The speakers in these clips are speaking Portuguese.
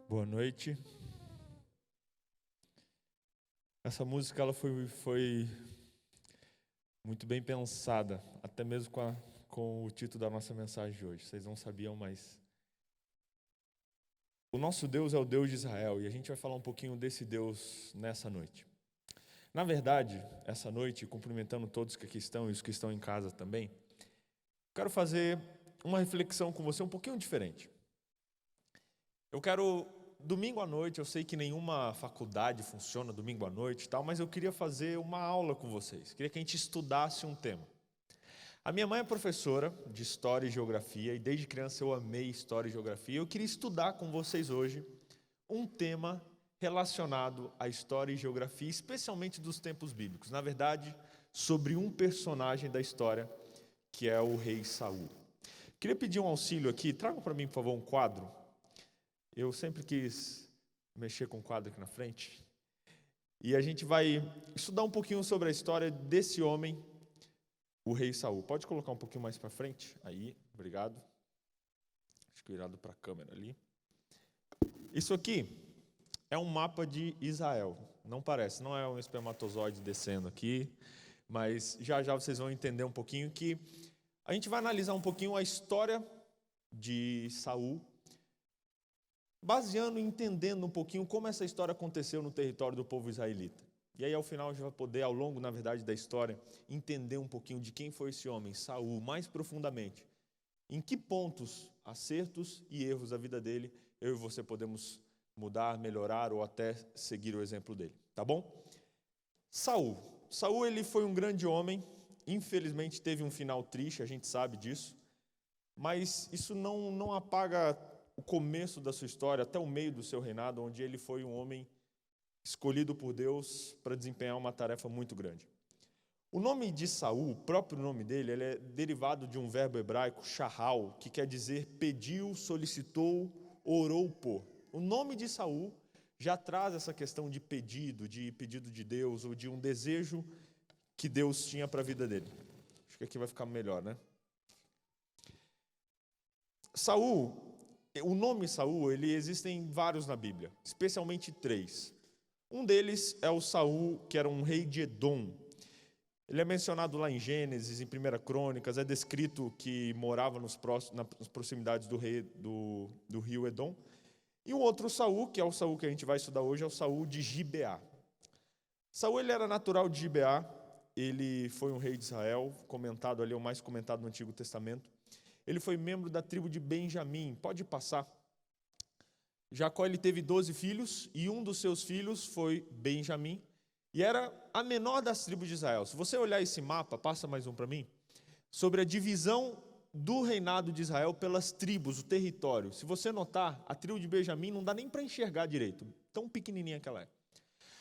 Boa noite. Essa música ela foi muito bem pensada, até mesmo com o título da nossa mensagem de hoje. Vocês não sabiam, mas o nosso Deus é o Deus de Israel e a gente vai falar um pouquinho desse Deus nessa noite. Na verdade, essa noite, cumprimentando todos que aqui estão e os que estão em casa também, quero fazer uma reflexão com você um pouquinho diferente. Domingo à noite, eu sei que nenhuma faculdade funciona domingo à noite e tal, mas eu queria fazer uma aula com vocês. Queria que a gente estudasse um tema. A minha mãe é professora de História e Geografia e desde criança eu amei História e Geografia. Eu queria estudar com vocês hoje um tema relacionado à História e Geografia, especialmente dos tempos bíblicos. Na verdade, sobre um personagem da história, que é o rei Saul. Queria pedir um auxílio aqui. Traga para mim, por favor, um quadro. Eu sempre quis mexer com o quadro aqui na frente. E a gente vai estudar um pouquinho sobre a história desse homem, o rei Saul. Pode colocar um pouquinho mais para frente? Aí, obrigado. Acho que virado para a câmera ali. Isso aqui é um mapa de Israel. Não parece, não é um espermatozoide descendo aqui, mas já vocês vão entender um pouquinho que a gente vai analisar um pouquinho a história de Saul, baseando e entendendo um pouquinho como essa história aconteceu no território do povo israelita. E aí, ao final, a gente vai poder, ao longo, na verdade, da história, entender um pouquinho de quem foi esse homem, Saul, mais profundamente. Em que pontos, acertos e erros da vida dele, eu e você podemos mudar, melhorar ou até seguir o exemplo dele. Tá bom? Saul, ele foi um grande homem, infelizmente teve um final triste, a gente sabe disso, mas isso não apaga o começo da sua história, até o meio do seu reinado, onde ele foi um homem escolhido por Deus para desempenhar uma tarefa muito grande. O nome de Saul, o próprio nome dele, ele é derivado de um verbo hebraico, shahal, que quer dizer pediu, solicitou, orou por. O nome de Saul já traz essa questão de pedido de Deus, ou de um desejo que Deus tinha para a vida dele. Acho que aqui vai ficar melhor, né? O nome Saul, existem vários na Bíblia, especialmente 3. Um deles é o Saul, que era um rei de Edom. Ele é mencionado lá em Gênesis, em 1 Crônicas, é descrito que morava nas proximidades do rio Edom. E o outro Saul, que é o Saul que a gente vai estudar hoje, é o Saul de Gibeá. Saul ele era natural de Gibeá, ele foi um rei de Israel, comentado ali, o mais comentado no Antigo Testamento. Ele foi membro da tribo de Benjamim. Pode passar. Jacó ele teve 12 filhos e um dos seus filhos foi Benjamim. E era a menor das tribos de Israel. Se você olhar esse mapa, passa mais um para mim, sobre a divisão do reinado de Israel pelas tribos, o território. Se você notar, a tribo de Benjamim não dá nem para enxergar direito, tão pequenininha que ela é.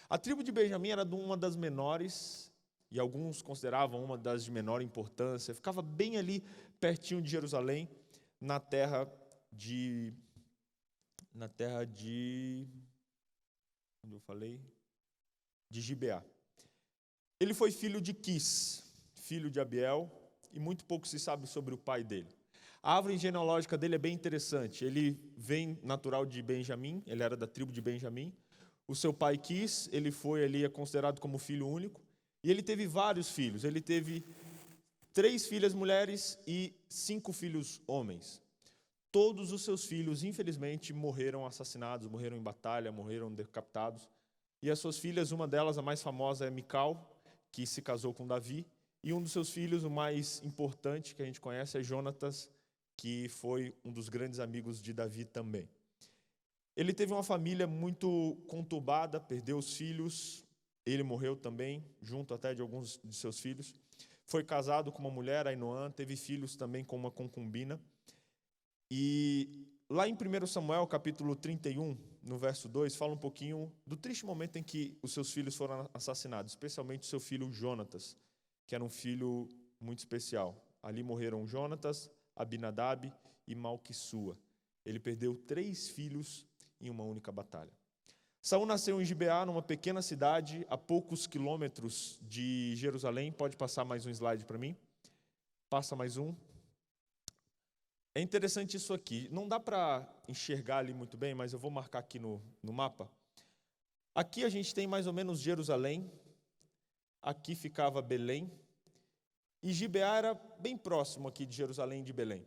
A tribo de Benjamim era uma das menores, e alguns consideravam uma das de menor importância, ficava bem ali pertinho de Jerusalém, na terra de Gibeá. Ele foi filho de Quis, filho de Abiel, e muito pouco se sabe sobre o pai dele. A árvore genealógica dele é bem interessante. Ele vem natural de Benjamim, ele era da tribo de Benjamim. O seu pai Quis, ele foi ali, é considerado como filho único, e ele teve vários filhos. Ele teve 3 filhas mulheres e 5 filhos homens. Todos os seus filhos, infelizmente, morreram assassinados, morreram em batalha, morreram decapitados. E as suas filhas, uma delas, a mais famosa, é Mical, que se casou com Davi. E um dos seus filhos, o mais importante que a gente conhece, é Jonatas, que foi um dos grandes amigos de Davi também. Ele teve uma família muito conturbada, perdeu os filhos, ele morreu também, junto até de alguns de seus filhos. Foi casado com uma mulher, Ainoã, teve filhos também com uma concubina. E lá em 1 Samuel, capítulo 31, no verso 2, fala um pouquinho do triste momento em que os seus filhos foram assassinados, especialmente o seu filho Jonatas, que era um filho muito especial. Ali morreram Jonatas, Abinadab e Malquissua. Ele perdeu 3 filhos em uma única batalha. Saul nasceu em Gibeá, numa pequena cidade, a poucos quilômetros de Jerusalém. Pode passar mais um slide para mim? Passa mais um. é interessante isso aqui. Não dá para enxergar ali muito bem, mas eu vou marcar aqui no mapa. Aqui a gente tem mais ou menos Jerusalém. Aqui ficava Belém. E Gibeá era bem próximo aqui de Jerusalém e de Belém.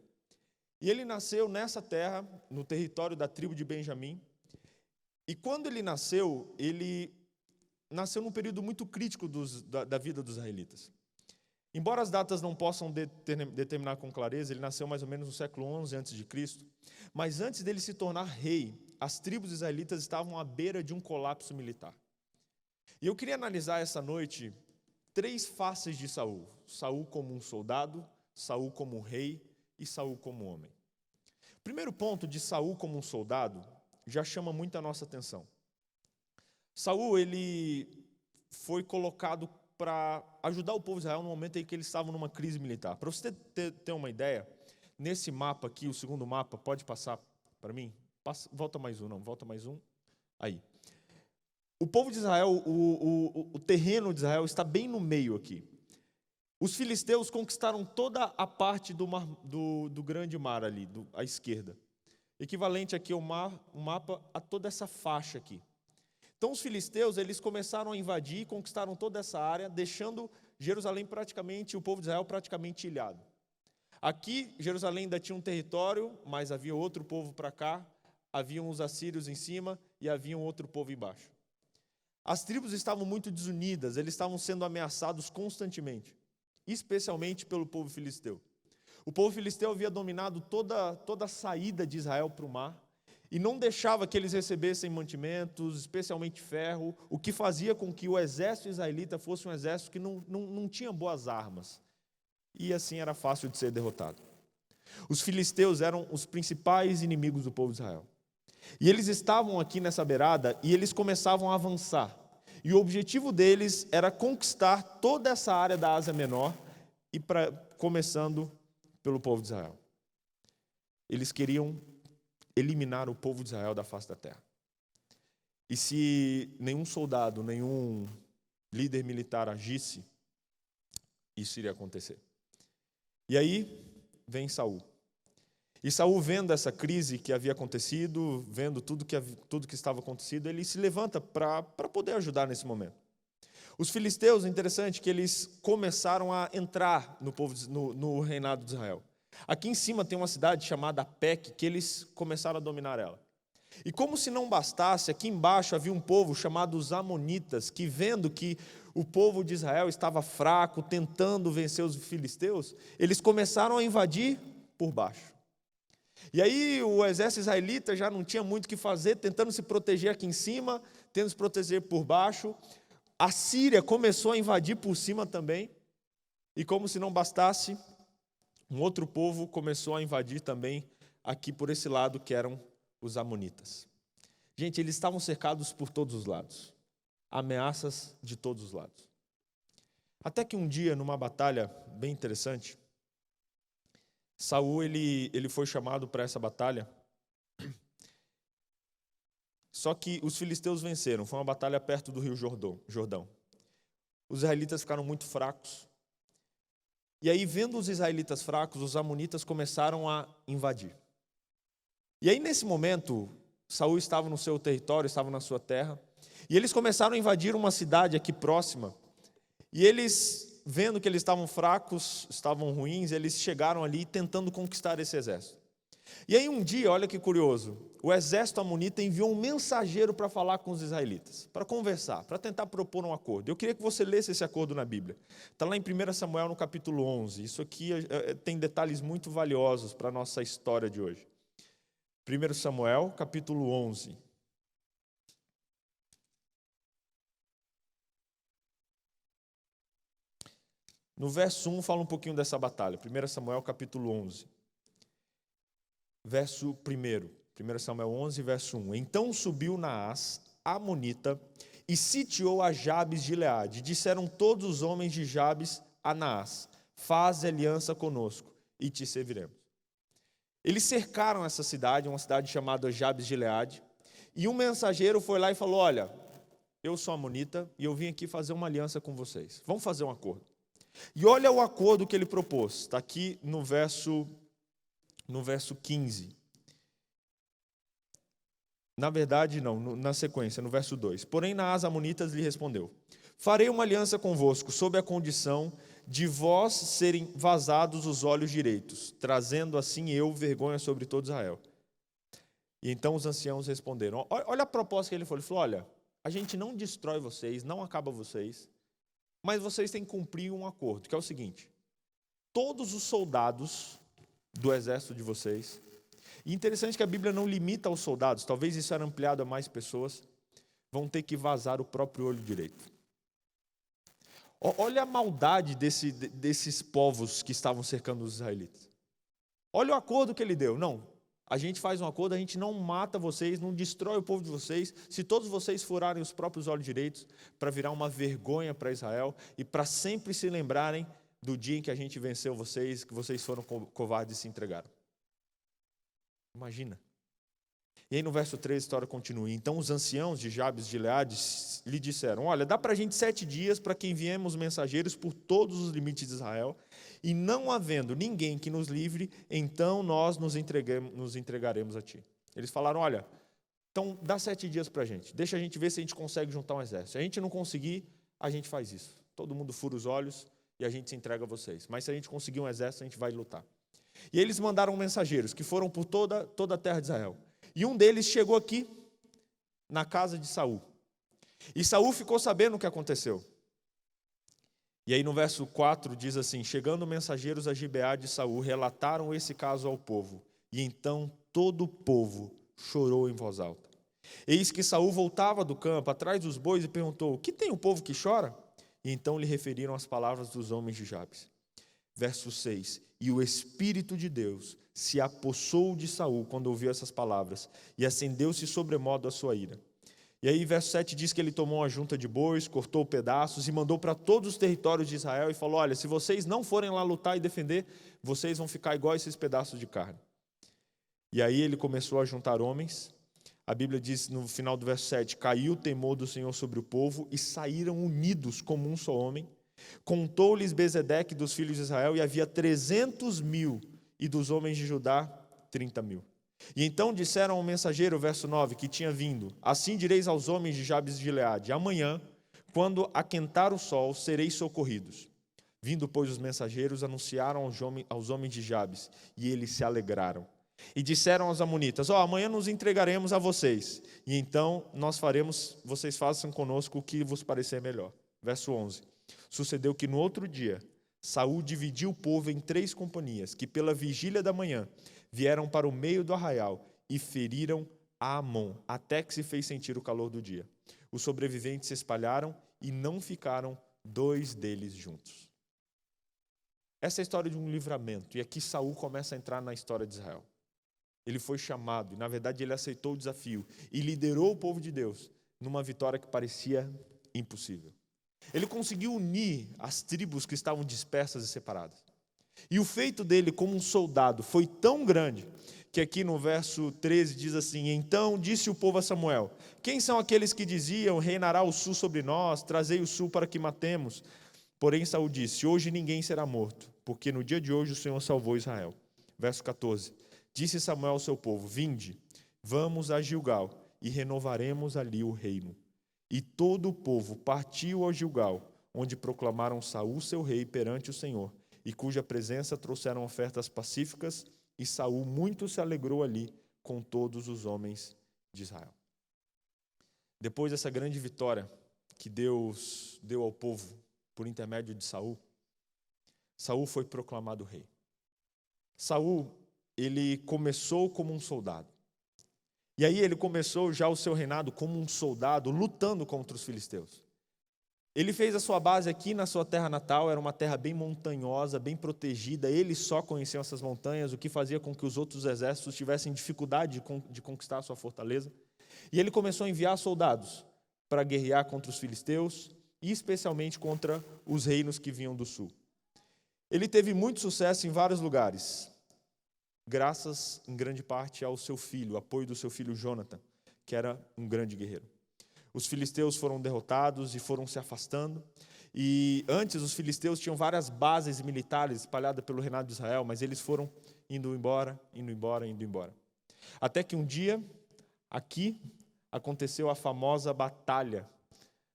E ele nasceu nessa terra, no território da tribo de Benjamim. E quando ele nasceu num período muito crítico da vida dos israelitas. Embora as datas não possam determinar com clareza, ele nasceu mais ou menos no século XI a.C., mas antes dele se tornar rei, as tribos israelitas estavam à beira de um colapso militar. E eu queria analisar essa noite 3 faces de Saul. Saul como um soldado, Saul como um rei e Saul como um homem. O primeiro ponto de Saul como um soldado já chama muito a nossa atenção. Saul, ele foi colocado para ajudar o povo de Israel no momento em que eles estavam numa crise militar. Para você ter uma ideia, nesse mapa aqui, o segundo mapa, pode passar para mim? Volta mais um. Aí. O povo de Israel, o terreno de Israel está bem no meio aqui. Os filisteus conquistaram toda a parte do grande mar ali, à esquerda. Equivalente aqui ao mapa a toda essa faixa aqui. Então os filisteus, eles começaram a invadir e conquistaram toda essa área, deixando Jerusalém praticamente, o povo de Israel praticamente ilhado. Aqui, Jerusalém ainda tinha um território, mas havia outro povo para cá, haviam os assírios em cima e havia um outro povo embaixo. As tribos estavam muito desunidas, eles estavam sendo ameaçados constantemente, especialmente pelo povo filisteu. O povo filisteu havia dominado toda a saída de Israel para o mar, e não deixava que eles recebessem mantimentos, especialmente ferro, o que fazia com que o exército israelita fosse um exército que não tinha boas armas. E assim era fácil de ser derrotado. Os filisteus eram os principais inimigos do povo de Israel. E eles estavam aqui nessa beirada e eles começavam a avançar. E o objetivo deles era conquistar toda essa área da Ásia Menor, começando pelo povo de Israel. Eles queriam eliminar o povo de Israel da face da terra. E se nenhum soldado, nenhum líder militar agisse, isso iria acontecer. E aí vem Saul. E Saul, vendo essa crise que havia acontecido, vendo tudo que estava acontecendo, ele se levanta para poder ajudar nesse momento. Os filisteus, interessante que eles começaram a entrar no reinado de Israel. Aqui em cima tem uma cidade chamada Apec, que eles começaram a dominar ela. E como se não bastasse, aqui embaixo havia um povo chamado os Amonitas, que vendo que o povo de Israel estava fraco, tentando vencer os filisteus, eles começaram a invadir por baixo. E aí o exército israelita já não tinha muito o que fazer, tentando se proteger aqui em cima, tentando se proteger por baixo. A Síria começou a invadir por cima também, e como se não bastasse, um outro povo começou a invadir também aqui por esse lado, que eram os Amonitas. Gente, eles estavam cercados por todos os lados. Ameaças de todos os lados. Até que um dia, numa batalha bem interessante, Saul ele foi chamado para essa batalha. Só que os filisteus venceram. Foi uma batalha perto do rio Jordão. Os israelitas ficaram muito fracos. E aí, vendo os israelitas fracos, os amonitas começaram a invadir. E aí, nesse momento, Saul estava no seu território, estava na sua terra, e eles começaram a invadir uma cidade aqui próxima, e eles, vendo que eles estavam fracos, estavam ruins, eles chegaram ali tentando conquistar esse exército. E aí um dia, olha que curioso, o exército amonita enviou um mensageiro para falar com os israelitas, para conversar, para tentar propor um acordo. Eu queria que você lesse esse acordo na Bíblia. Está lá em 1 Samuel, no capítulo 11. Isso aqui tem detalhes muito valiosos para a nossa história de hoje. 1 Samuel, capítulo 11. No verso 1 fala um pouquinho dessa batalha. 1 Samuel, capítulo 11. Verso 1 Samuel 11, verso 1. Então subiu Naás, amonita, e sitiou a Jabes de Gileade. Disseram todos os homens de Jabes a Naás: faze aliança conosco, e te serviremos. Eles cercaram essa cidade, uma cidade chamada Jabes de Gileade, e um mensageiro foi lá e falou: olha, eu sou amonita, e eu vim aqui fazer uma aliança com vocês. Vamos fazer um acordo. E olha o acordo que ele propôs. Está aqui no verso no verso 15. Na verdade, não, na sequência, no verso 2. Porém, Naás Amonitas lhe respondeu: farei uma aliança convosco, sob a condição de vós serem vazados os olhos direitos, trazendo assim eu vergonha sobre todo Israel. E então os anciãos responderam: olha a proposta que ele falou. Ele falou: olha, a gente não destrói vocês, não acaba vocês, mas vocês têm que cumprir um acordo, que é o seguinte: todos os soldados do exército de vocês, e interessante que a Bíblia não limita aos soldados, talvez isso era ampliado a mais pessoas, vão ter que vazar o próprio olho direito. Olha a maldade desses povos que estavam cercando os israelitas. Olha o acordo que ele deu. Não, a gente faz um acordo, a gente não mata vocês, não destrói o povo de vocês, se todos vocês furarem os próprios olhos direitos, para virar uma vergonha para Israel e para sempre se lembrarem do dia em que a gente venceu vocês, que vocês foram covardes e se entregaram. Imagina. E aí no verso 3 a história continua. Então os anciãos de Jabes de Gileade lhe disseram: olha, dá para a gente 7 dias para que enviemos mensageiros por todos os limites de Israel, e não havendo ninguém que nos livre, então nós nos entregaremos a ti. Eles falaram: olha, então dá 7 dias para a gente, deixa a gente ver se a gente consegue juntar um exército. Se a gente não conseguir, a gente faz isso. Todo mundo fura os olhos e a gente se entrega a vocês. Mas se a gente conseguir um exército, a gente vai lutar. E eles mandaram mensageiros que foram por toda a terra de Israel. E um deles chegou aqui na casa de Saul. E Saul ficou sabendo o que aconteceu. E aí no verso 4 diz assim: chegando mensageiros a Gibeá de Saul, relataram esse caso ao povo. E então todo o povo chorou em voz alta. Eis que Saul voltava do campo, atrás dos bois, e perguntou: que tem o povo que chora? E então lhe referiram as palavras dos homens de Jabes. Verso 6. E o Espírito de Deus se apossou de Saul quando ouviu essas palavras, e acendeu-se sobremodo a sua ira. E aí verso 7 diz que ele tomou uma junta de bois, cortou pedaços e mandou para todos os territórios de Israel e falou: olha, se vocês não forem lá lutar e defender, vocês vão ficar igual esses pedaços de carne. E aí ele começou a juntar homens. A Bíblia diz no final do verso 7, caiu o temor do Senhor sobre o povo e saíram unidos como um só homem. Contou-lhes Bezedeque dos filhos de Israel, e havia 300.000, e dos homens de Judá 30.000. E então disseram ao mensageiro, verso 9, que tinha vindo: assim direis aos homens de Jabes de Gileade: amanhã, quando aquentar o sol, sereis socorridos. Vindo, pois, os mensageiros, anunciaram aos homens de Jabes, e eles se alegraram. E disseram aos amonitas: amanhã nos entregaremos a vocês, e então vocês façam conosco o que vos parecer melhor. Verso 11. Sucedeu que no outro dia, Saul dividiu o povo em 3 companhias, que pela vigília da manhã vieram para o meio do arraial e feriram a Amon, até que se fez sentir o calor do dia. Os sobreviventes se espalharam e não ficaram 2 deles juntos. Essa é a história de um livramento, e aqui Saul começa a entrar na história de Israel. Ele foi chamado, e na verdade ele aceitou o desafio, e liderou o povo de Deus numa vitória que parecia impossível. Ele conseguiu unir as tribos que estavam dispersas e separadas. E o feito dele como um soldado foi tão grande, que aqui no verso 13 diz assim: então disse o povo a Samuel: quem são aqueles que diziam, reinará o sul sobre nós, trazei o sul para que matemos? Porém Saul disse: hoje ninguém será morto, porque no dia de hoje o Senhor salvou Israel. Verso 14, disse Samuel ao seu povo: vinde, vamos a Gilgal, e renovaremos ali o reino. E todo o povo partiu ao Gilgal, onde proclamaram Saul seu rei perante o Senhor, e cuja presença trouxeram ofertas pacíficas, e Saul muito se alegrou ali com todos os homens de Israel. Depois dessa grande vitória que Deus deu ao povo por intermédio de Saul, Saul foi proclamado rei. Saul, ele começou como um soldado. E aí ele começou já o seu reinado como um soldado, lutando contra os filisteus. Ele fez a sua base aqui na sua terra natal, era uma terra bem montanhosa, bem protegida, ele só conhecia essas montanhas, o que fazia com que os outros exércitos tivessem dificuldade de conquistar a sua fortaleza. E ele começou a enviar soldados para guerrear contra os filisteus, e especialmente contra os reinos que vinham do sul. Ele teve muito sucesso em vários lugares, graças, em grande parte, ao seu filho, apoio do seu filho Jonathan, que era um grande guerreiro. Os filisteus foram derrotados e foram se afastando. E antes, os filisteus tinham várias bases militares espalhadas pelo reinado de Israel, mas eles foram indo embora, indo embora, indo embora. Até que um dia, aqui, aconteceu a famosa batalha,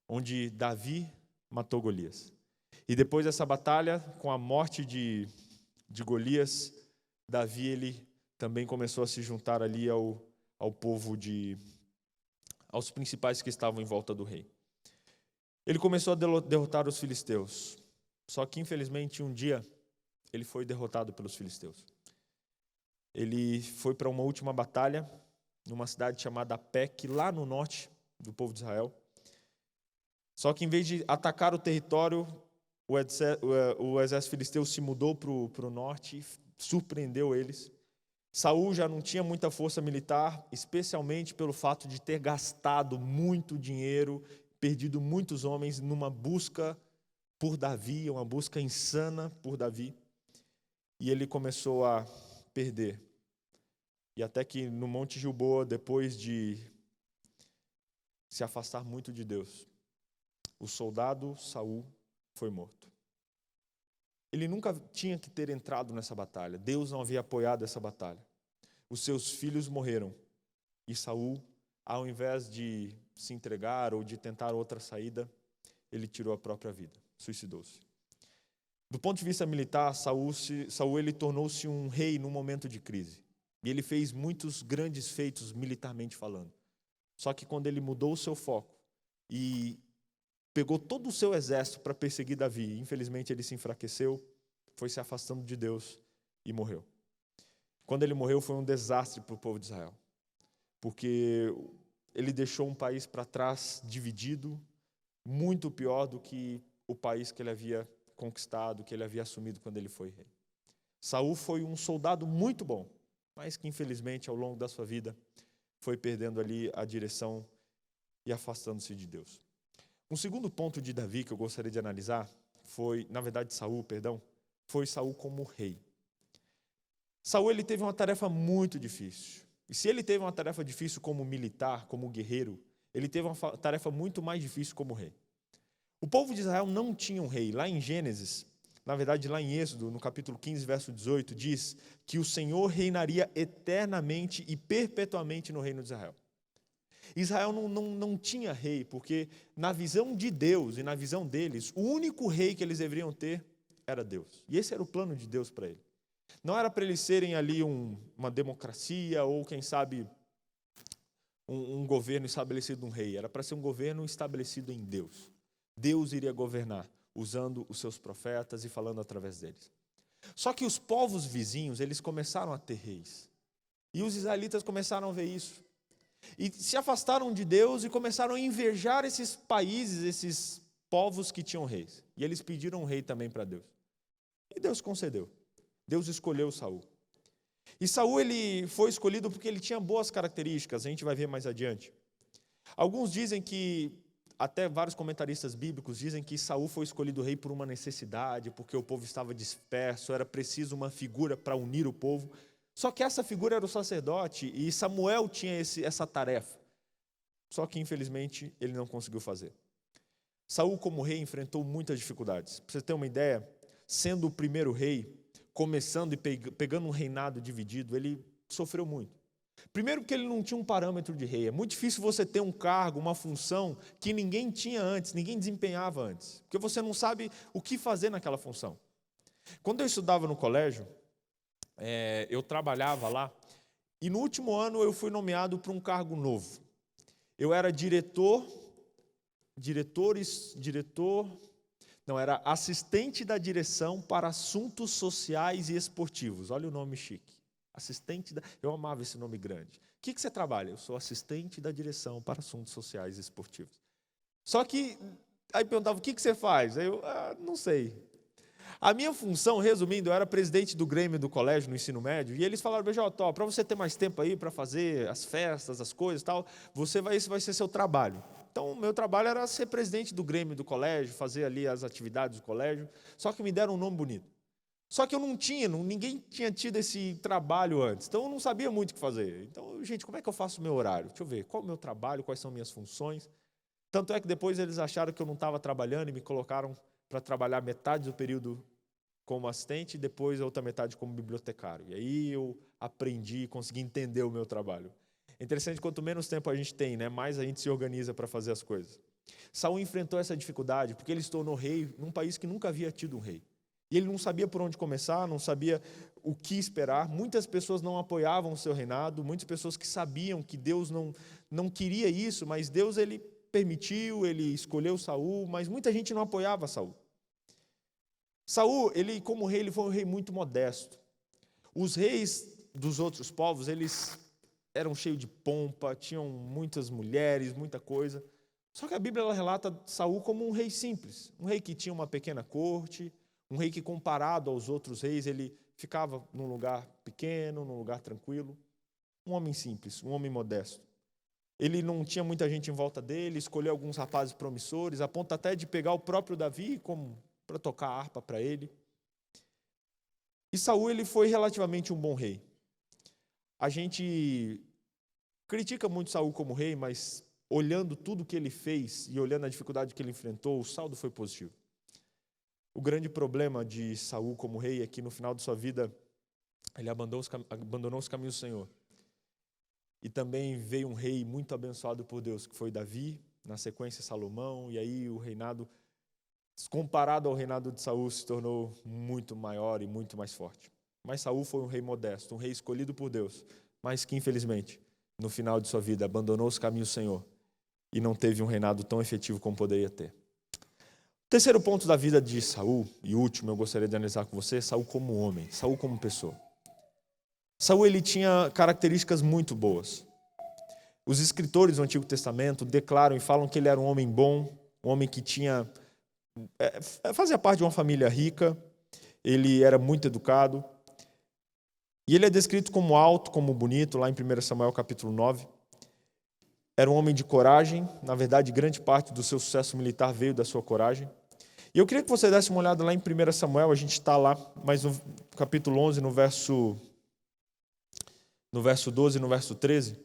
onde Davi matou Golias. E depois dessa batalha, com a morte de Golias, Davi ele também começou a se juntar ali ao povo aos principais que estavam em volta do rei. Ele começou a derrotar os filisteus. Só que, infelizmente, um dia, ele foi derrotado pelos filisteus. Ele foi para uma última batalha, numa cidade chamada Pec, lá no norte do povo de Israel. Só que, em vez de atacar o território, o exército filisteu se mudou para o norte, surpreendeu eles. Saul já não tinha muita força militar, especialmente pelo fato de ter gastado muito dinheiro, perdido muitos homens numa busca por Davi, uma busca insana por Davi. E ele começou a perder. E até que no Monte Gilboa, depois de se afastar muito de Deus, o soldado Saul foi morto. Ele nunca tinha que ter entrado nessa batalha. Deus não havia apoiado essa batalha. Os seus filhos morreram. E Saul, ao invés de se entregar ou de tentar outra saída, ele tirou a própria vida, suicidou-se. Do ponto de vista militar, Saul ele tornou-se um rei num momento de crise. E ele fez muitos grandes feitos militarmente falando. Só que quando ele mudou o seu foco e pegou todo o seu exército para perseguir Davi, infelizmente ele se enfraqueceu, foi se afastando de Deus e morreu. Quando ele morreu foi um desastre para o povo de Israel, porque ele deixou um país para trás dividido, muito pior do que o país que ele havia conquistado, que ele havia assumido quando ele foi rei. Saul foi um soldado muito bom, mas que infelizmente ao longo da sua vida foi perdendo ali a direção e afastando-se de Deus. Um segundo ponto de Davi que eu gostaria de analisar foi, na verdade Saul, foi Saul como rei. Saul ele teve uma tarefa muito difícil. E se ele teve uma tarefa difícil como militar, como guerreiro, ele teve uma tarefa muito mais difícil como rei. O povo de Israel não tinha um rei. Lá em Gênesis, na verdade lá em Êxodo, no capítulo 15, verso 18, diz que o Senhor reinaria eternamente e perpetuamente no reino de Israel. Israel não tinha rei, porque na visão de Deus e na visão deles, o único rei que eles deveriam ter era Deus. E esse era o plano de Deus para ele. Não era para eles serem ali uma democracia ou, quem sabe, um governo estabelecido um rei. Era para ser um governo estabelecido em Deus. Deus iria governar, usando os seus profetas e falando através deles. Só que os povos vizinhos, eles começaram a ter reis. E os israelitas começaram a ver isso. E se afastaram de Deus e começaram a invejar esses países, esses povos que tinham reis. E eles pediram um rei também para Deus. E Deus concedeu. Deus escolheu Saul. E Saul ele foi escolhido porque ele tinha boas características, a gente vai ver mais adiante. Alguns dizem que, até vários comentaristas bíblicos dizem que Saul foi escolhido rei por uma necessidade, porque o povo estava disperso, era preciso uma figura para unir o povo. Só que essa figura era o sacerdote e Samuel tinha essa tarefa. Só que, infelizmente, ele não conseguiu fazer. Saul, como rei, enfrentou muitas dificuldades. Para você ter uma ideia, sendo o primeiro rei, começando e pegando um reinado dividido, ele sofreu muito. Primeiro porque ele não tinha um parâmetro de rei. É muito difícil você ter um cargo, uma função que ninguém tinha antes, ninguém desempenhava antes. Porque você não sabe o que fazer naquela função. Quando eu estudava no colégio, eu trabalhava lá, e no último ano eu fui nomeado para um cargo novo. Eu era era assistente da direção para assuntos sociais e esportivos. Olha o nome chique. Eu amava esse nome grande. O que você trabalha? Eu sou assistente da direção para assuntos sociais e esportivos. Só que, aí perguntava, o que você faz? Aí eu, não sei. A minha função, resumindo, eu era presidente do Grêmio do colégio no ensino médio, e eles falaram, BJ, para você ter mais tempo aí para fazer as festas, as coisas e tal, esse vai ser seu trabalho. Então, o meu trabalho era ser presidente do Grêmio do colégio, fazer ali as atividades do colégio, só que me deram um nome bonito. Só que eu não tinha, ninguém tinha tido esse trabalho antes, então eu não sabia muito o que fazer. Então, gente, como é que eu faço o meu horário? Deixa eu ver, qual é o meu trabalho, quais são minhas funções? Tanto é que depois eles acharam que eu não estava trabalhando e me colocaram para trabalhar metade do período como assistente e depois a outra metade como bibliotecário. E aí eu aprendi e consegui entender o meu trabalho. É interessante, quanto menos tempo a gente tem, né, mais a gente se organiza para fazer as coisas. Saul enfrentou essa dificuldade porque ele se tornou rei num país que nunca havia tido um rei. E ele não sabia por onde começar, não sabia o que esperar. Muitas pessoas não apoiavam o seu reinado, muitas pessoas que sabiam que Deus não queria isso, mas Deus ele permitiu, ele escolheu Saul, mas muita gente não apoiava Saul. Saul, ele como rei, ele foi um rei muito modesto. Os reis dos outros povos, eles eram cheios de pompa, tinham muitas mulheres, muita coisa. Só que a Bíblia ela relata Saul como um rei simples, um rei que tinha uma pequena corte, um rei que comparado aos outros reis, ele ficava num lugar pequeno, num lugar tranquilo. Um homem simples, um homem modesto. Ele não tinha muita gente em volta dele, escolheu alguns rapazes promissores, a ponto até de pegar o próprio Davi como para tocar harpa para ele. E Saul ele foi relativamente um bom rei. A gente critica muito Saul como rei, mas olhando tudo que ele fez e olhando a dificuldade que ele enfrentou, o saldo foi positivo. O grande problema de Saul como rei é que no final de sua vida ele abandonou os caminhos do Senhor. E também veio um rei muito abençoado por Deus, que foi Davi, na sequência Salomão, e aí o reinado, comparado ao reinado de Saul, se tornou muito maior e muito mais forte. Mas Saul foi um rei modesto, um rei escolhido por Deus, mas que infelizmente, no final de sua vida, abandonou os caminhos do Senhor e não teve um reinado tão efetivo como poderia ter. O terceiro ponto da vida de Saul, e último eu gostaria de analisar com você, Saul como homem, Saul como pessoa. Saul ele tinha características muito boas. Os escritores do Antigo Testamento declaram e falam que ele era um homem bom, um homem que fazia parte de uma família rica, ele era muito educado, e ele é descrito como alto, como bonito, lá em 1 Samuel capítulo 9. Era um homem de coragem, na verdade, grande parte do seu sucesso militar veio da sua coragem. E eu queria que você desse uma olhada lá em 1 Samuel, a gente está lá, mas no capítulo 11, no verso 12 e no verso 13,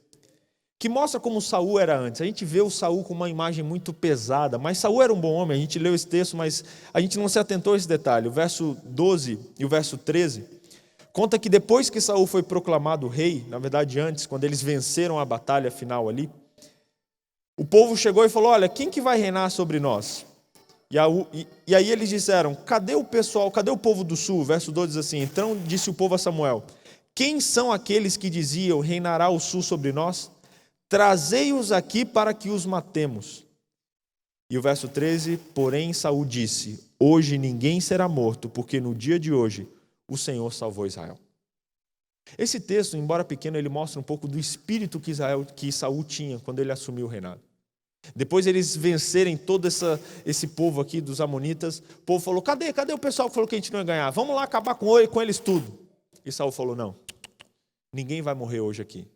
que mostra como Saul era antes. A gente vê o Saul com uma imagem muito pesada, mas Saul era um bom homem, a gente leu esse texto, mas a gente não se atentou a esse detalhe. O verso 12 e o verso 13 conta que depois que Saul foi proclamado rei, na verdade antes, quando eles venceram a batalha final ali, o povo chegou e falou, olha, quem que vai reinar sobre nós? E aí eles disseram, cadê o pessoal, cadê o povo do sul? Verso 12 diz assim, então disse o povo a Samuel, quem são aqueles que diziam, reinará o sul sobre nós? Trazei-os aqui para que os matemos. E o verso 13, porém Saul disse, hoje ninguém será morto, porque no dia de hoje o Senhor salvou Israel. Esse texto, embora pequeno, ele mostra um pouco do espírito que Saul tinha quando ele assumiu o reinado. Depois eles vencerem todo esse povo aqui dos amonitas, o povo falou, cadê o pessoal que falou que a gente não ia ganhar? Vamos lá acabar com eles tudo. E Saul falou, não, ninguém vai morrer hoje aqui,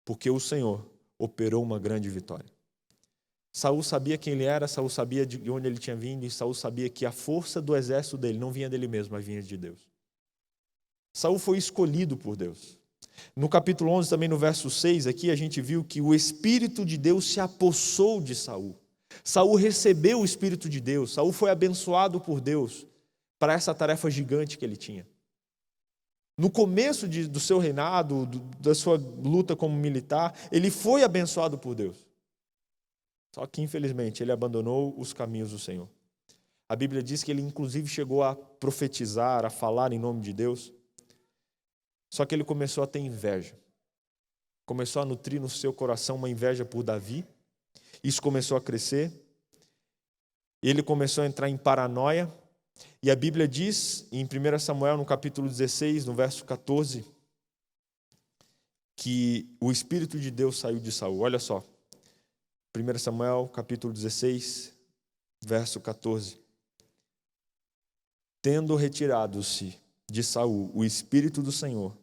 porque o Senhor operou uma grande vitória. Saul sabia quem ele era, Saul sabia de onde ele tinha vindo, e Saul sabia que a força do exército dele não vinha dele mesmo, mas vinha de Deus. Saul foi escolhido por Deus. No capítulo 11, também no verso 6, aqui a gente viu que o Espírito de Deus se apossou de Saul. Saul recebeu o Espírito de Deus, Saul foi abençoado por Deus para essa tarefa gigante que ele tinha. No começo do seu reinado, da sua luta como militar, ele foi abençoado por Deus. Só que, infelizmente, ele abandonou os caminhos do Senhor. A Bíblia diz que ele, inclusive, chegou a profetizar, a falar em nome de Deus. Só que ele começou a ter inveja. Começou a nutrir no seu coração uma inveja por Davi. Isso começou a crescer. Ele começou a entrar em paranoia. E a Bíblia diz, em 1 Samuel, no capítulo 16, no verso 14, que o Espírito de Deus saiu de Saul. Olha só. 1 Samuel, capítulo 16, verso 14. Tendo retirado-se de Saul o Espírito do Senhor,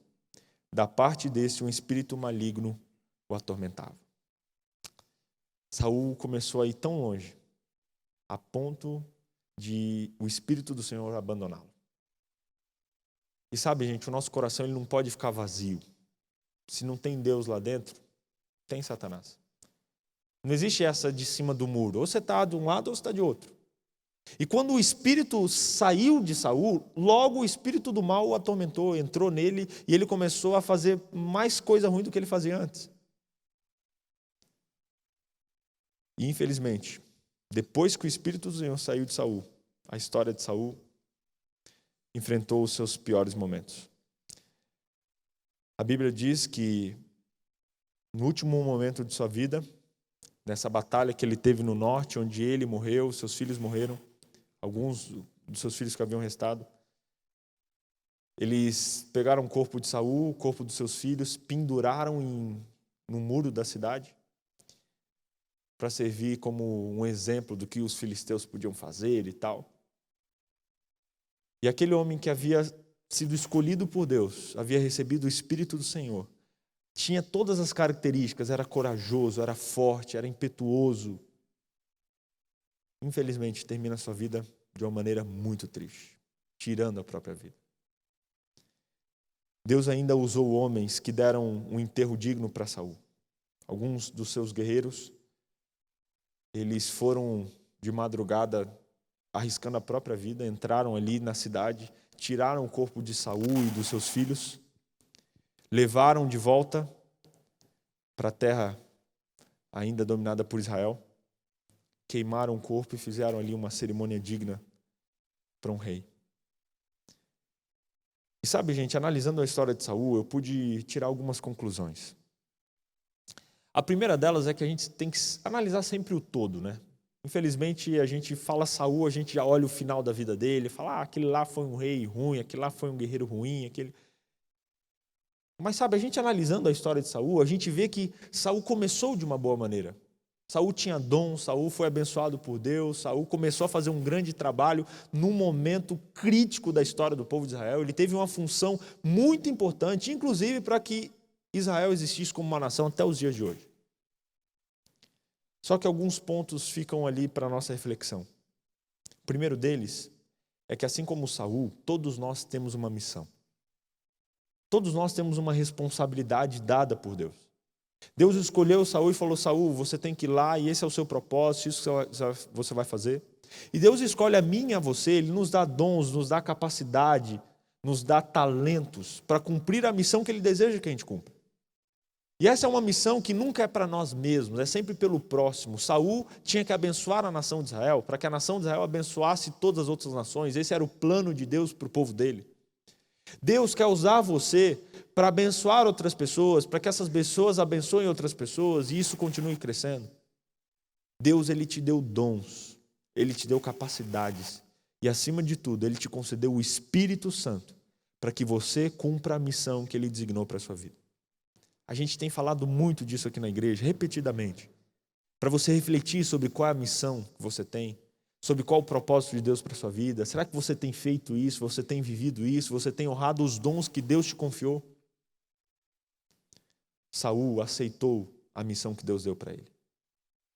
da parte desse um espírito maligno o atormentava. Saul começou a ir tão longe, a ponto de o Espírito do Senhor abandoná-lo. E sabe, gente, o nosso coração ele não pode ficar vazio. Se não tem Deus lá dentro, tem Satanás. Não existe essa de cima do muro. Ou você está de um lado ou você está de outro. E quando o espírito saiu de Saul, logo o espírito do mal o atormentou, entrou nele e ele começou a fazer mais coisa ruim do que ele fazia antes. E infelizmente, depois que o espírito do Senhor saiu de Saul, a história de Saul enfrentou os seus piores momentos. A Bíblia diz que no último momento de sua vida, nessa batalha que ele teve no norte, onde ele morreu, seus filhos morreram, alguns dos seus filhos que haviam restado, eles pegaram o corpo de Saul, o corpo dos seus filhos, penduraram no muro da cidade para servir como um exemplo do que os filisteus podiam fazer e tal. E aquele homem que havia sido escolhido por Deus, havia recebido o Espírito do Senhor, tinha todas as características, era corajoso, era forte, era impetuoso. Infelizmente, termina a sua vida de uma maneira muito triste, tirando a própria vida. Deus ainda usou homens que deram um enterro digno para Saul. Alguns dos seus guerreiros, eles foram de madrugada arriscando a própria vida, entraram ali na cidade, tiraram o corpo de Saul e dos seus filhos, levaram de volta para a terra ainda dominada por Israel, queimaram o corpo e fizeram ali uma cerimônia digna para um rei. E sabe, gente, analisando a história de Saul, eu pude tirar algumas conclusões. A primeira delas é que a gente tem que analisar sempre o todo, né? Infelizmente, a gente fala Saul, a gente já olha o final da vida dele, fala, aquele lá foi um rei ruim, aquele lá foi um guerreiro ruim, aquele... Mas sabe, a gente analisando a história de Saul, a gente vê que Saul começou de uma boa maneira. Saul tinha dom, Saul foi abençoado por Deus, Saul começou a fazer um grande trabalho num momento crítico da história do povo de Israel. Ele teve uma função muito importante, inclusive para que Israel existisse como uma nação até os dias de hoje. Só que alguns pontos ficam ali para a nossa reflexão. O primeiro deles é que, assim como Saul, todos nós temos uma missão. Todos nós temos uma responsabilidade dada por Deus. Deus escolheu Saul e falou, Saul, você tem que ir lá e esse é o seu propósito, isso que você vai fazer. E Deus escolhe a mim e a você, Ele nos dá dons, nos dá capacidade, nos dá talentos para cumprir a missão que Ele deseja que a gente cumpra. E essa é uma missão que nunca é para nós mesmos, é sempre pelo próximo. Saul tinha que abençoar a nação de Israel, para que a nação de Israel abençoasse todas as outras nações. Esse era o plano de Deus para o povo dele. Deus quer usar você para abençoar outras pessoas, para que essas pessoas abençoem outras pessoas e isso continue crescendo. Deus, Ele te deu dons, Ele te deu capacidades e, acima de tudo, Ele te concedeu o Espírito Santo para que você cumpra a missão que Ele designou para a sua vida. A gente tem falado muito disso aqui na igreja, repetidamente, para você refletir sobre qual é a missão que você tem, sobre qual o propósito de Deus para a sua vida. Será que você tem feito isso, você tem vivido isso, você tem honrado os dons que Deus te confiou? Saul aceitou a missão que Deus deu para ele,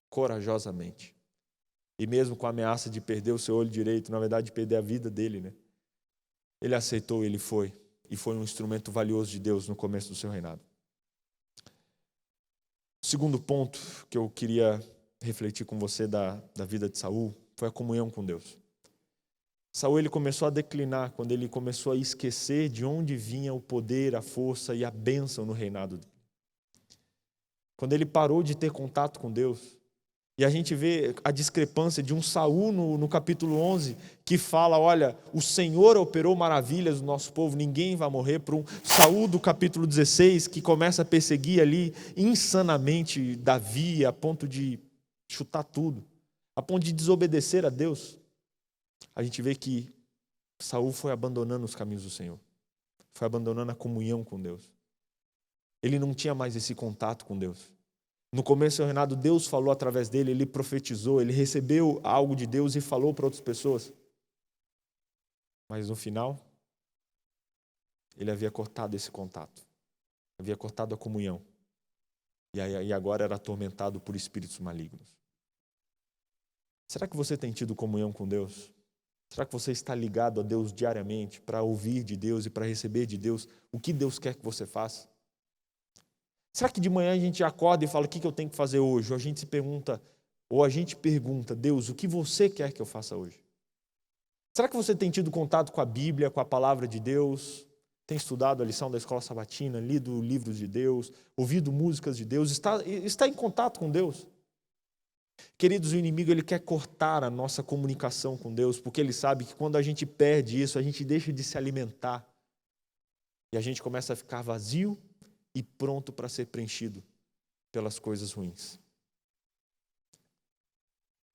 corajosamente. E mesmo com a ameaça de perder o seu olho direito, na verdade de perder a vida dele, né? Ele aceitou, ele foi. E foi um instrumento valioso de Deus no começo do seu reinado. O segundo ponto que eu queria refletir com você da vida de Saul foi a comunhão com Deus. Saul, ele começou a declinar quando ele começou a esquecer de onde vinha o poder, a força e a bênção no reinado dele. Quando ele parou de ter contato com Deus. E a gente vê a discrepância de um Saul no capítulo 11, que fala, olha, o Senhor operou maravilhas no nosso povo, ninguém vai morrer, para um Saul do capítulo 16, que começa a perseguir ali insanamente Davi, a ponto de chutar tudo, a ponto de desobedecer a Deus. A gente vê que Saul foi abandonando os caminhos do Senhor, foi abandonando a comunhão com Deus. Ele não tinha mais esse contato com Deus. No começo do reinado, Deus falou através dele, ele profetizou, ele recebeu algo de Deus e falou para outras pessoas. Mas no final, ele havia cortado esse contato, havia cortado a comunhão. E agora era atormentado por espíritos malignos. Será que você tem tido comunhão com Deus? Será que você está ligado a Deus diariamente para ouvir de Deus e para receber de Deus o que Deus quer que você faça? Será que de manhã a gente acorda e fala, o que eu tenho que fazer hoje? Ou a gente se pergunta, ou a gente pergunta, Deus, o que você quer que eu faça hoje? Será que você tem tido contato com a Bíblia, com a palavra de Deus? Tem estudado a lição da escola sabatina, lido livros de Deus, ouvido músicas de Deus? Está em contato com Deus? Queridos, o inimigo ele quer cortar a nossa comunicação com Deus, porque ele sabe que quando a gente perde isso, a gente deixa de se alimentar e a gente começa a ficar vazio e pronto para ser preenchido pelas coisas ruins.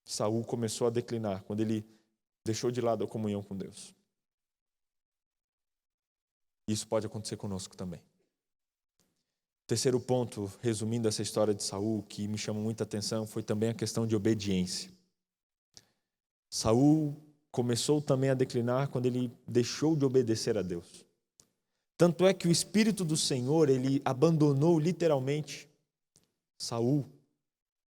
Saul começou a declinar quando ele deixou de lado a comunhão com Deus. Isso pode acontecer conosco também. Terceiro ponto, resumindo essa história de Saul, que me chamou muita atenção, foi também a questão de obediência. Saul começou também a declinar quando ele deixou de obedecer a Deus. Tanto é que o Espírito do Senhor, ele abandonou literalmente Saul,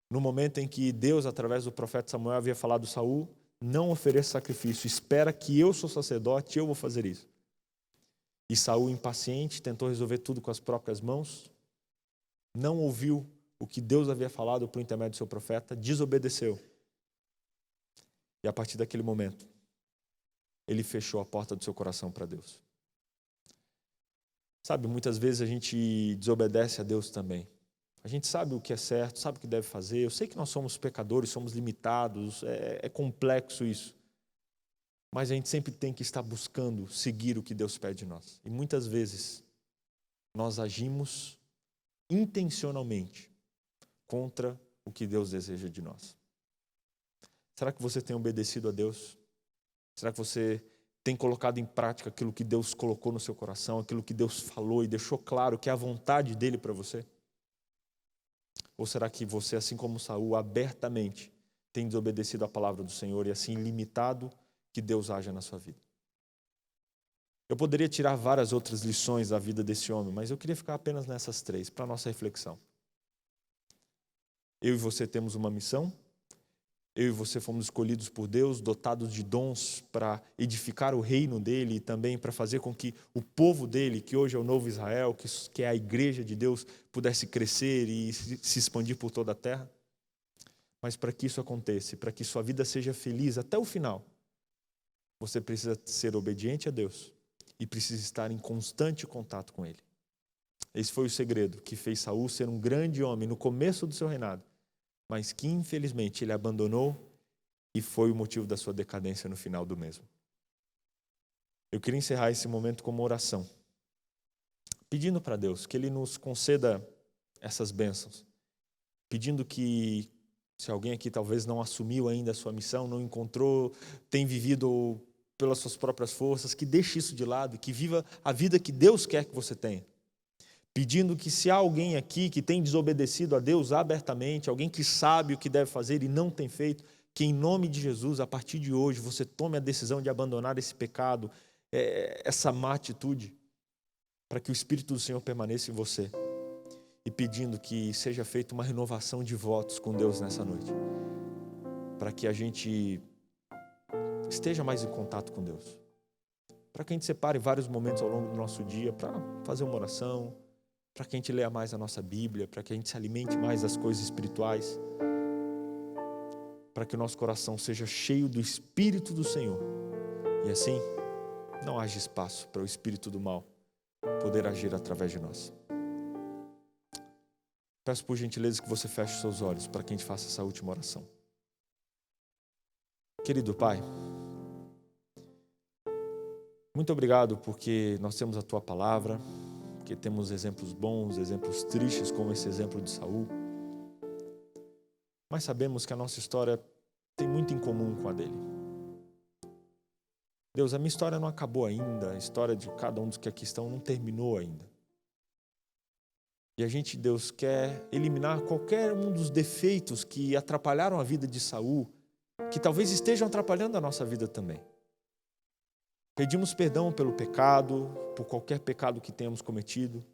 no momento em que Deus, através do profeta Samuel, havia falado: Saul, não ofereça sacrifício, espera que eu sou sacerdote, eu vou fazer isso. E Saul, impaciente, tentou resolver tudo com as próprias mãos, não ouviu o que Deus havia falado por intermédio do seu profeta, desobedeceu. E a partir daquele momento, ele fechou a porta do seu coração para Deus. Sabe, muitas vezes a gente desobedece a Deus também. A gente sabe o que é certo, sabe o que deve fazer. Eu sei que nós somos pecadores, somos limitados, é complexo isso. Mas a gente sempre tem que estar buscando seguir o que Deus pede de nós. E muitas vezes nós agimos intencionalmente contra o que Deus deseja de nós. Será que você tem obedecido a Deus? Será que você tem colocado em prática aquilo que Deus colocou no seu coração, aquilo que Deus falou e deixou claro que é a vontade dele para você? Ou será que você, assim como Saul, abertamente tem desobedecido a palavra do Senhor e assim limitado que Deus haja na sua vida? Eu poderia tirar várias outras lições da vida desse homem, mas eu queria ficar apenas nessas 3, para a nossa reflexão. Eu e você temos uma missão. Eu e você fomos escolhidos por Deus, dotados de dons para edificar o reino dele e também para fazer com que o povo dele, que hoje é o novo Israel, que é a igreja de Deus, pudesse crescer e se expandir por toda a terra. Mas para que isso aconteça, para que sua vida seja feliz até o final, você precisa ser obediente a Deus e precisa estar em constante contato com ele. Esse foi o segredo que fez Saul ser um grande homem no começo do seu reinado, mas que infelizmente ele abandonou e foi o motivo da sua decadência no final do mesmo. Eu queria encerrar esse momento com uma oração, pedindo para Deus que ele nos conceda essas bênçãos, pedindo que, se alguém aqui talvez não assumiu ainda a sua missão, não encontrou, tem vivido pelas suas próprias forças, que deixe isso de lado e que viva a vida que Deus quer que você tenha. Pedindo que, se há alguém aqui que tem desobedecido a Deus abertamente, alguém que sabe o que deve fazer e não tem feito, que em nome de Jesus, a partir de hoje, você tome a decisão de abandonar esse pecado, essa má atitude, para que o Espírito do Senhor permaneça em você. E pedindo que seja feita uma renovação de votos com Deus nessa noite, para que a gente esteja mais em contato com Deus, para que a gente separe vários momentos ao longo do nosso dia para fazer uma oração, para que a gente leia mais a nossa Bíblia, para que a gente se alimente mais das coisas espirituais, para que o nosso coração seja cheio do Espírito do Senhor e assim não haja espaço para o espírito do mal poder agir através de nós. Peço por gentileza que você feche os seus olhos para que a gente faça essa última oração. Querido Pai, muito obrigado porque nós temos a Tua palavra, porque temos exemplos bons, exemplos tristes como esse exemplo de Saul, mas sabemos que a nossa história tem muito em comum com a dele. Deus, a minha história não acabou ainda, a história de cada um dos que aqui estão não terminou ainda. E a gente, Deus, quer eliminar qualquer um dos defeitos que atrapalharam a vida de Saul, que talvez estejam atrapalhando a nossa vida também. Pedimos perdão pelo pecado, por qualquer pecado que tenhamos cometido.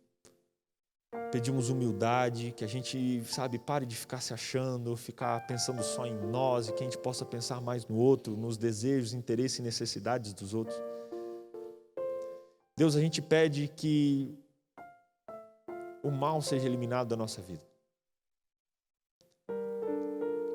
Pedimos humildade, que a gente, pare de ficar se achando, ficar pensando só em nós e que a gente possa pensar mais no outro, nos desejos, interesses e necessidades dos outros. Deus, a gente pede que o mal seja eliminado da nossa vida.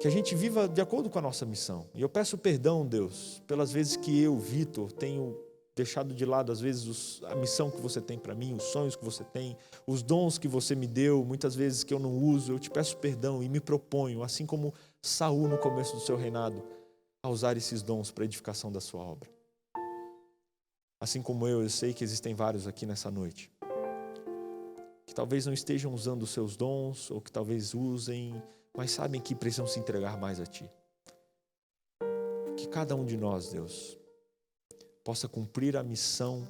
Que a gente viva de acordo com a nossa missão. E eu peço perdão, Deus, pelas vezes que eu, Vitor, tenho deixado de lado, às vezes, a missão que você tem para mim, os sonhos que você tem, os dons que você me deu, muitas vezes que eu não uso. Eu te peço perdão e me proponho, assim como Saul no começo do seu reinado, a usar esses dons para a edificação da sua obra. Assim como eu sei que existem vários aqui nessa noite, que talvez não estejam usando os seus dons, ou que talvez usem, mas sabem que precisam se entregar mais a Ti. Que cada um de nós, Deus, possa cumprir a missão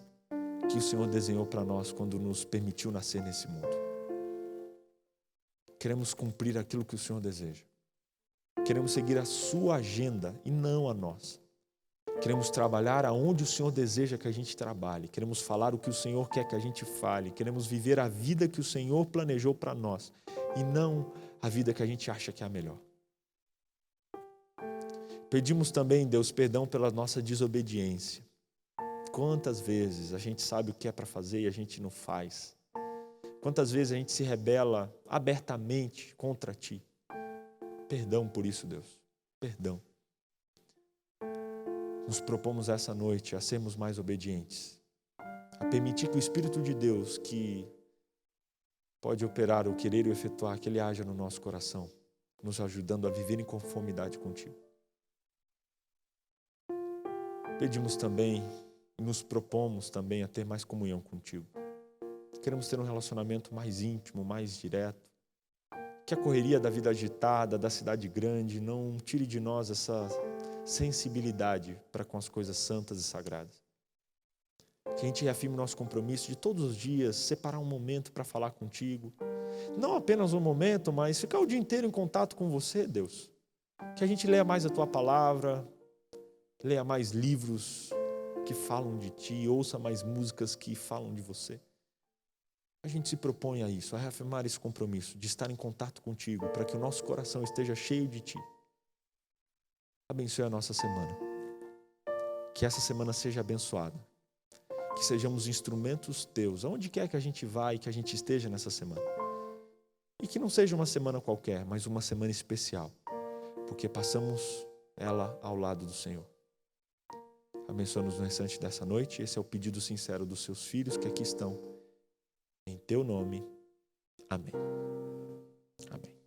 que o Senhor desenhou para nós quando nos permitiu nascer nesse mundo. Queremos cumprir aquilo que o Senhor deseja. Queremos seguir a sua agenda e não a nossa. Queremos trabalhar aonde o Senhor deseja que a gente trabalhe. Queremos falar o que o Senhor quer que a gente fale. Queremos viver a vida que o Senhor planejou para nós e não a vida que a gente acha que é a melhor. Pedimos também, Deus, perdão pela nossa desobediência. Quantas vezes a gente sabe o que é para fazer e a gente não faz? Quantas vezes a gente se rebela abertamente contra Ti? Perdão por isso, Deus. Perdão. Nos propomos essa noite a sermos mais obedientes, a permitir que o Espírito de Deus, que pode operar o querer e o efetuar, que Ele haja no nosso coração, nos ajudando a viver em conformidade contigo. Pedimos também e nos propomos também a ter mais comunhão contigo. Queremos ter um relacionamento mais íntimo, mais direto. Que a correria da vida agitada, da cidade grande, não tire de nós essa sensibilidade para com as coisas santas e sagradas. Que a gente reafirme o nosso compromisso de todos os dias separar um momento para falar contigo. Não apenas um momento, mas ficar o dia inteiro em contato com você, Deus. Que a gente leia mais a Tua palavra, leia mais livros que falam de Ti, ouça mais músicas que falam de você. A gente se propõe a isso, a reafirmar esse compromisso de estar em contato contigo, para que o nosso coração esteja cheio de Ti. Abençoe a nossa semana. Que essa semana seja abençoada. Que sejamos instrumentos Teus, aonde quer que a gente vá e que a gente esteja nessa semana. E que não seja uma semana qualquer, mas uma semana especial, porque passamos ela ao lado do Senhor. Abençoa-nos no restante dessa noite. Esse é o pedido sincero dos Seus filhos que aqui estão. Em Teu nome. Amém. Amém.